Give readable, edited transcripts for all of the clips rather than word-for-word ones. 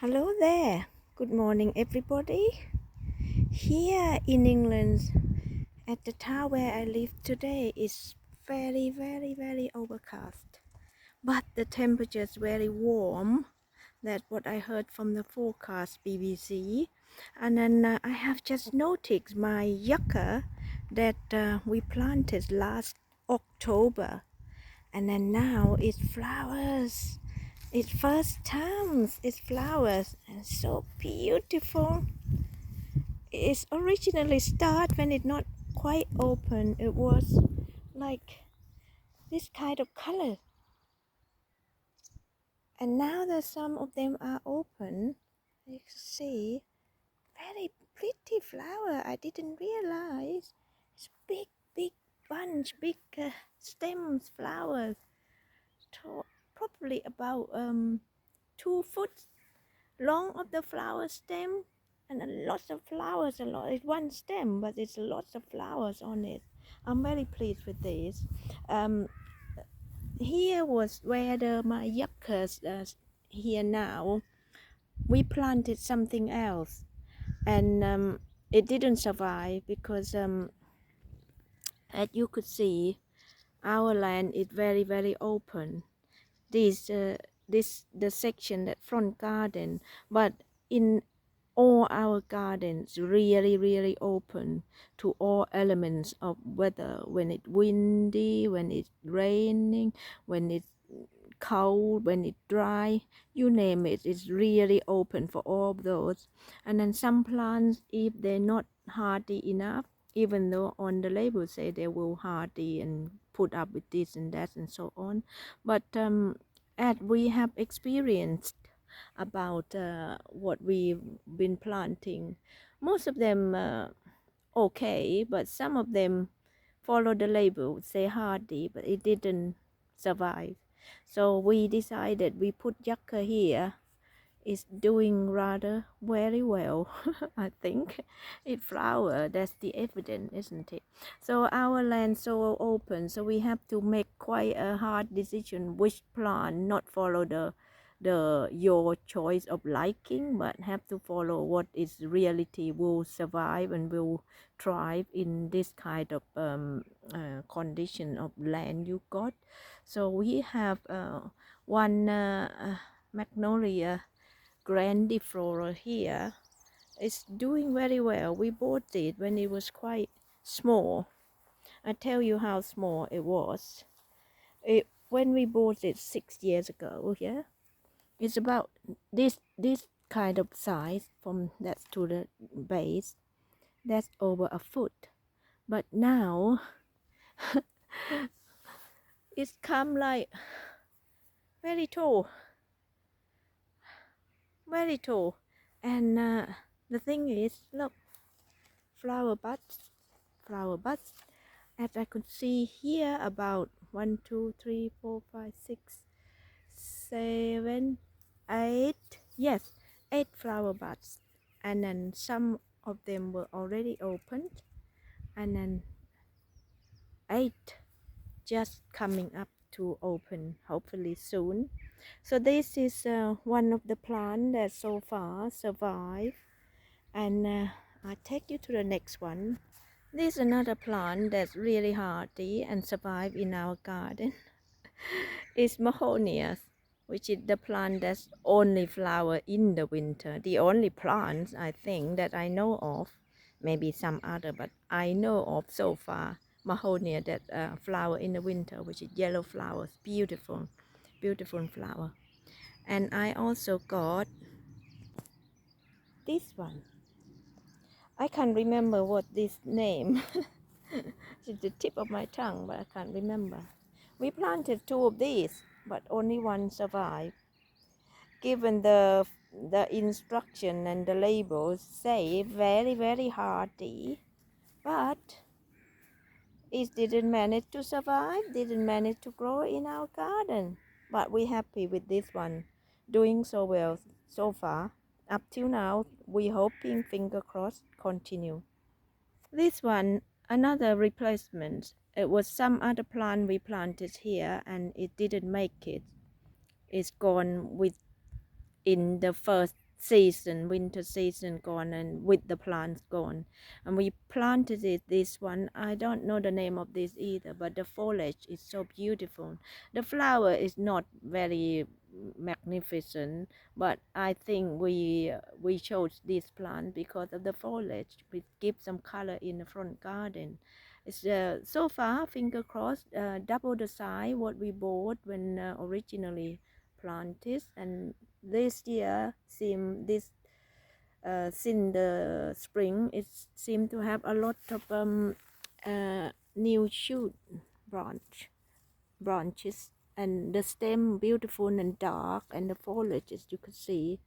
Hello there. Good morning, everybody. Here in England, at the town where I live today, is very overcast. But the temperature is very warm. That's what I heard from the forecast BBC. And then I have just noticed my yucca that we planted last October. And then now it flowers. It first time it flowers and so beautiful. It's originally start when it's not quite open. It was like this kind of color, and now that some of them are open, you can see very pretty flower. I didn't realize it's big bunch, big stems, flowers. Probably about 2 foot long of the flower stem, and lots of flowers. It's one stem, but it's lots of flowers on it. I'm very pleased with this. Here was where my yuccas here now. We planted something else, and it didn't survive because as you could see, our land is very open. This the section, that front garden, but in all our gardens really open to all elements of weather, when it's windy, when it's raining, when it's cold, when it's dry, you name it, it's really open for all of those. And then some plants, if they're not hardy enough, even though on the label say they will hardy and put up with this and that and so on, but as we have experienced about what we've been planting, most of them okay, but some of them follow the label, say hardy, but it didn't survive. So we decided we put yucca here. It's doing rather very well. I think it flower, that's the evidence, isn't it? So our land so open, so we have to make quite a hard decision which plant, not follow the your choice of liking, but have to follow what is reality, will survive and will thrive in this kind of condition of land you got. So we have one magnolia grandiflora here. It's doing very well. We bought it when it was quite small. I tell you how small it was. When we bought it 6 years ago, yeah, it's about this kind of size, from that to the base. That's over a foot. But now it's come like very tall, and the thing is, look, flower buds, as I could see here, about 1 2 3 4 5 6 7 8, yes, 8 flower buds, and then some of them were already opened, and then 8 just coming up to open, hopefully soon. So this is one of the plants that so far survive, and I'll take you to the next one. This is another plant that's really hardy and survive in our garden. It's Mahonias, which is the plant that's only flower in the winter. The only plants I think that I know of, maybe some other, but I know of so far, Mahonia that flower in the winter, which is yellow flowers, beautiful flower. And I also got this one. I can't remember what this name. It's the tip of my tongue, but I can't remember. We planted 2 of these, but only one survived. Given the instruction and the labels say very hardy, but it didn't manage to survive, didn't manage to grow in our garden. But we're happy with this one, doing so well so far. Up till now, we hoping, finger crossed, continue. This one, another replacement. It was some other plant we planted here and it didn't make it. It's gone within the first season, winter season gone, and with the plants gone. And we planted it, this one, I don't know the name of this either, but the foliage is so beautiful. The flower is not very magnificent, but I think we chose this plant because of the foliage, which gives some color in the front garden. It's so far, finger crossed, double the size what we bought when originally planted. And this year since the spring, it seemed to have a lot of new shoot branches, and the stem beautiful and dark, and the foliage, as you could see,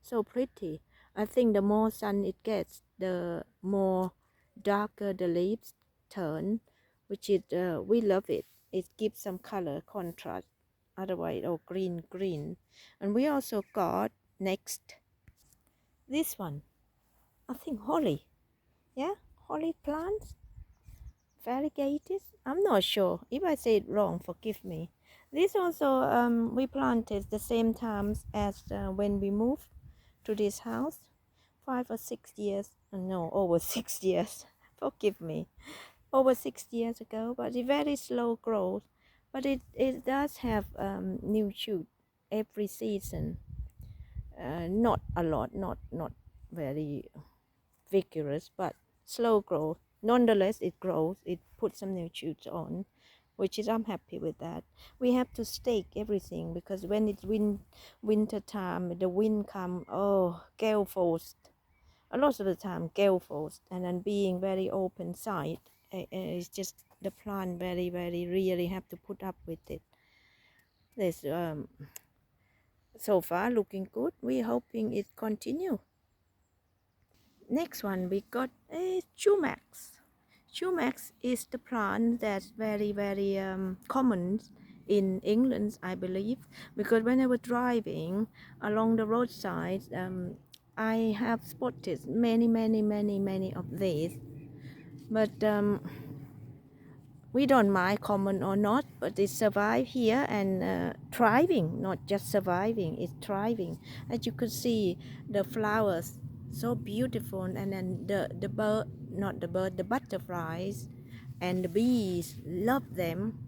so pretty. I think the more sun it gets, the more darker the leaves turn, which is we love it. It gives some color contrast, otherwise all green. And we also got next this one, I think holly. Yeah, holly plants, variegated. I'm not sure. If I say it wrong, forgive me. This also we planted the same time as when we moved to this house, 5 or 6 years. No, over 6 years. Forgive me. Over 6 years ago, but it's very slow growth. But it does have new shoot every season. Not a lot, not very vigorous, but slow growth. Nonetheless, it grows. It puts some new shoots on, which is I'm happy with that. We have to stake everything because when it's winter time, the wind come. Oh, gale force. A lot of the time, gale force, and then being very open side, it's just the plant very really have to put up with it. This so far looking good. We're hoping it continue. Next one we got a Chumax. Chumax is the plant that's very common in England, I believe, because when I was driving along the roadside, I have spotted many of these. But we don't mind common or not, but it survive here and thriving, not just surviving, it's thriving. As you could see, the flowers so beautiful, and then the bird, not the bird, the butterflies and the bees love them.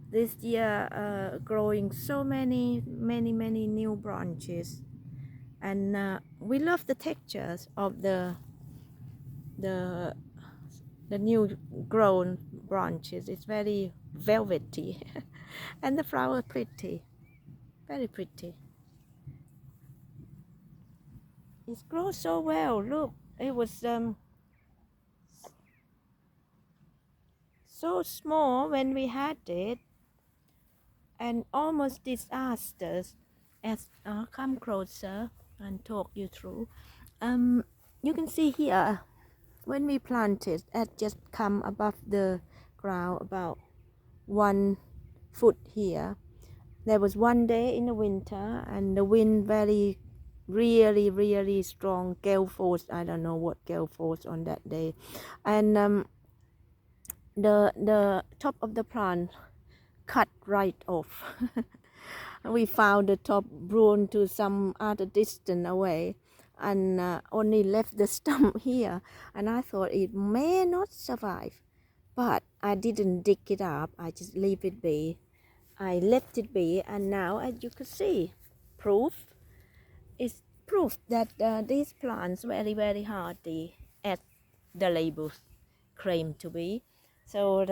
This year growing so many new branches, and we love the textures of the the new grown branches. It's very velvety and the flower pretty, very pretty. It grows so well. Look, it was so small when we had it and almost disasters. As come closer and talk you through, you can see here when we planted, it just come above the ground about 1 foot here. There was one day in the winter and the wind very really strong, gale force. I don't know what gale force on that day, and the top of the plant cut right off. We found the top blown to some other distance away, and only left the stump here, and I thought it may not survive, but I didn't dig it up. I just leave it be. I let it be, and now, as you can see, proof is proof that these plants very hardy as the labels claim to be. So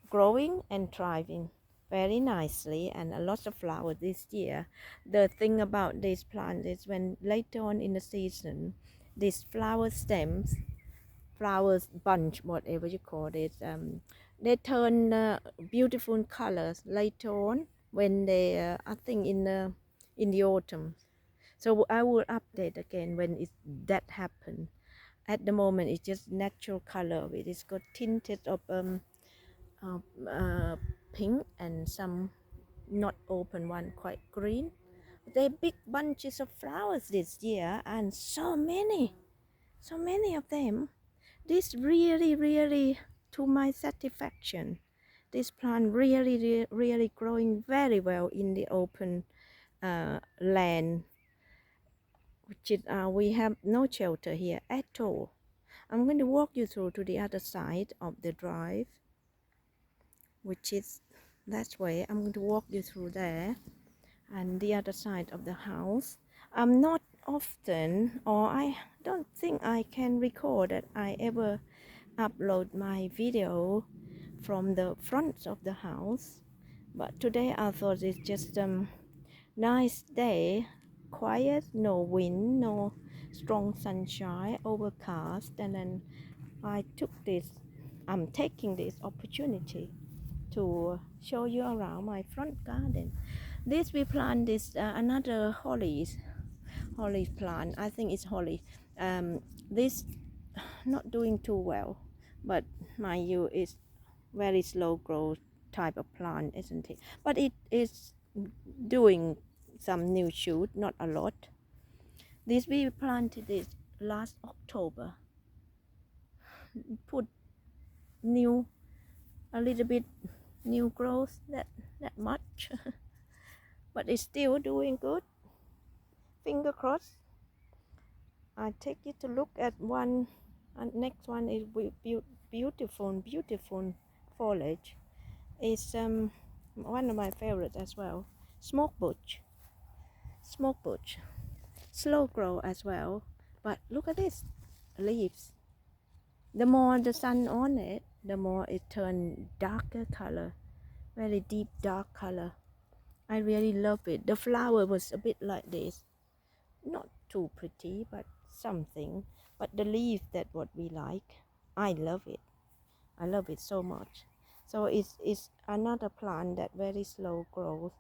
growing and thriving very nicely, and a lot of flowers this year. The thing about these plants is when later on in the season, these flower stems, flowers bunch, whatever you call it, they turn beautiful colors later on when they I think in the autumn. So I will update again when that happen. At the moment it's just natural color of it. It's got tinted of uh, uh, pink and some not open one, quite green. They're big bunches of flowers this year, and so many of them. This really to my satisfaction. This plant really growing very well in the open land. which is we have no shelter here at all. I'm going to walk you through to the other side of the drive, which is that way. I'm going to walk you through there and the other side of the house. I'm not often, or I don't think I can record that I ever upload my video from the front of the house, but today I thought it's just nice day, quiet, no wind, no strong sunshine, overcast, and then I'm taking this opportunity to show you around my front garden. This we plant this another holly plant. I think it's holly. This not doing too well, but mind you, it's very slow growth type of plant, isn't it? But it is doing some new shoot, not a lot. This we planted it last October. Put new a little bit new growth, that much, but it's still doing good. Finger crossed. I take you to look at one, and next one is beautiful foliage. It's one of my favorites as well. Smoke birch, slow grow as well. But look at this leaves. The more the sun on it, the more it turns darker color, very deep dark color. I really love it. The flower was a bit like this, not too pretty, but something. But the leaf, that what we like. I love it. I love it so much. So it's another plant that very slow growth,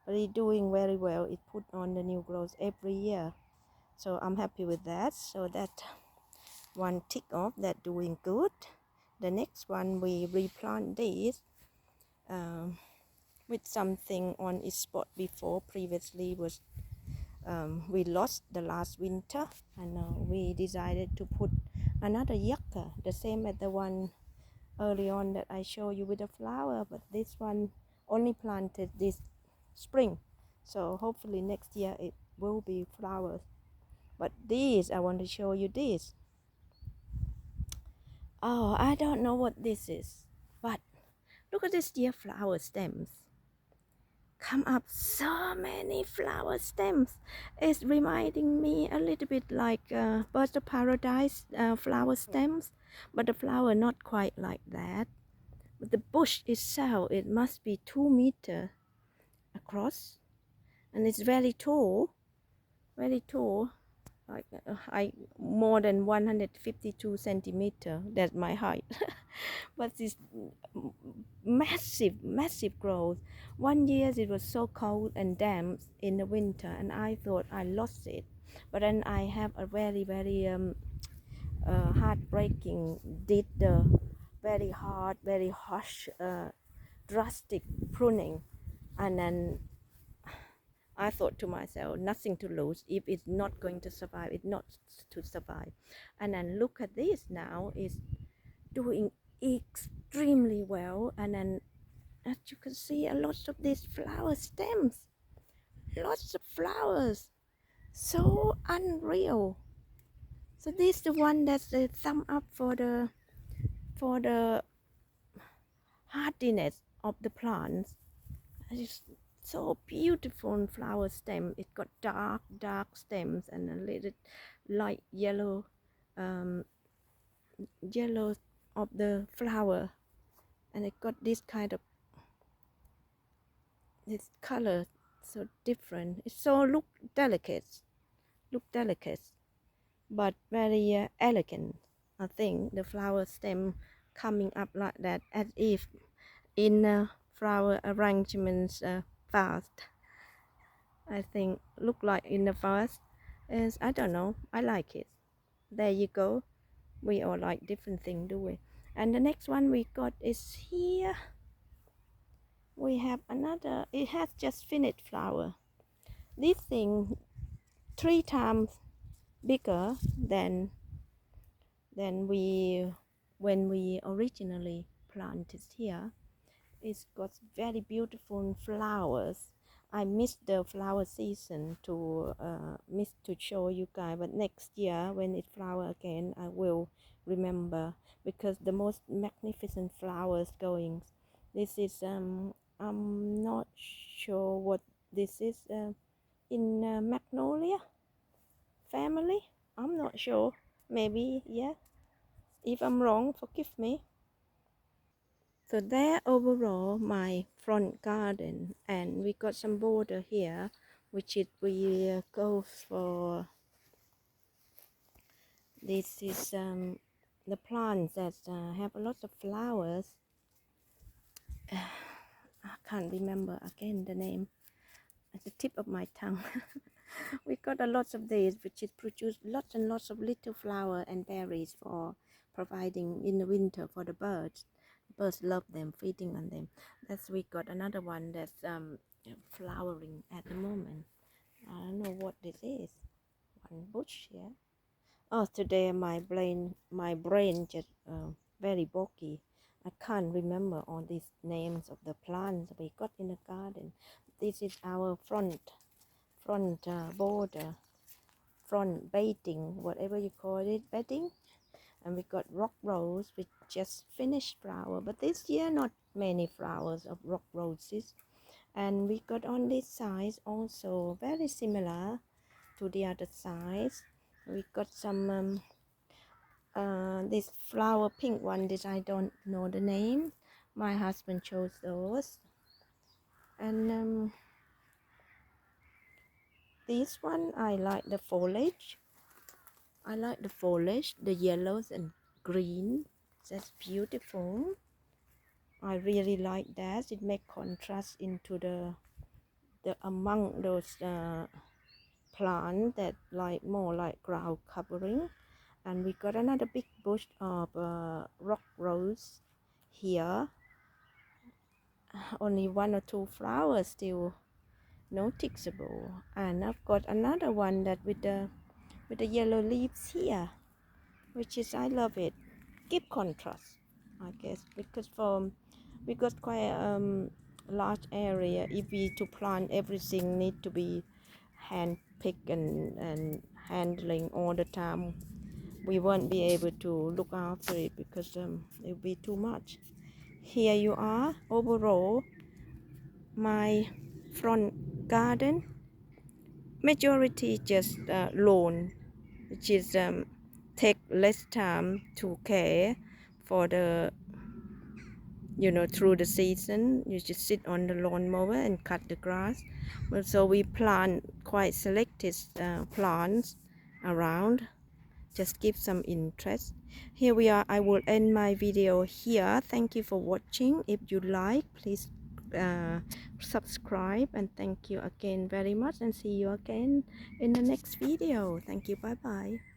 but it's doing very well. It put on the new growth every year, so I'm happy with that. So that one tick off, that doing good. The next one we replant this with something on its spot before. Previously was we lost the last winter, and we decided to put another yucca, the same as the one early on that I show you with the flower, but this one only planted this spring, so hopefully next year it will be flowers. But this, I want to show you this. Oh, I don't know what this is, but look at this dear flower stems. Come up so many flower stems. It's reminding me a little bit like birds of paradise flower stems, but the flower not quite like that. But the bush itself, it must be 2 meters across, and it's very tall, like I more than 152 centimeter. That's my height. But it's massive growth. One year it was so cold and damp in the winter, and I thought I lost it. But then I have a very heartbreaking, did the very hard, very harsh, drastic pruning, and then I thought to myself, nothing to lose. If it's not going to survive, it's not to survive. And then look at this now, it's doing extremely well. And then as you can see, a lot of these flower stems, lots of flowers, so unreal. So this is the one that's the thumb up for the hardiness of the plants. It's so beautiful flower stem. It got dark stems and a little light yellow yellow of the flower, and it got this kind of this color, so different. It's so look delicate, but very elegant. I think the flower stem coming up like that, as if in flower arrangements fast. I think look like in the vase. Is, I don't know, I like it. There you go. We all like different things, do we? And the next one we got is here. We have another, it has just finished flower. This thing 3 times bigger than when we originally planted here. It's got very beautiful flowers. I missed the flower season to miss to show you guys, but next year when it flower again, I will remember, because the most magnificent flowers going. This is I'm not sure what this is, in magnolia family. I'm not sure. Maybe, yeah. If I'm wrong, forgive me. So there overall my front garden, and we got some border here, which is we go for. This is the plants that have a lot of flowers. I can't remember again the name at the tip of my tongue. We got a lot of these, which is produce lots and lots of little flower and berries for providing in the winter for the birds. Birds love them, feeding on them. That's we got another one that's flowering at the moment. I don't know what this is. One bush, yeah. Oh, today my brain just very boggy. I can't remember all these names of the plants we got in the garden. This is our front border, front bedding, whatever you call it, bedding. And we got rock rose, which just finished flower, but this year not many flowers of rock roses. And we got on this side also very similar to the other side. We got some this flower pink one, this I don't know the name. My husband chose those. And this one I like the foliage. I like the foliage, the yellows and green. That's beautiful. I really like that. It makes contrast into the among those plants that like more like ground covering. And we got another big bush of rock rose here. Only one or two flowers still noticeable. And I've got another one that with the yellow leaves here, which is, I love it. Give contrast, I guess, because we got quite a large area. If we to plant everything need to be hand picked and handling all the time, we won't be able to look after it because it will be too much. Here you are overall my front garden. Majority just lawn, which is take less time to care for the, through the season. You just sit on the lawnmower and cut the grass. So we plant quite selected plants around, just give some interest. Here we are. I will end my video here. Thank you for watching. If you like, please subscribe, and thank you again very much, and see you again in the next video. Thank you. Bye bye.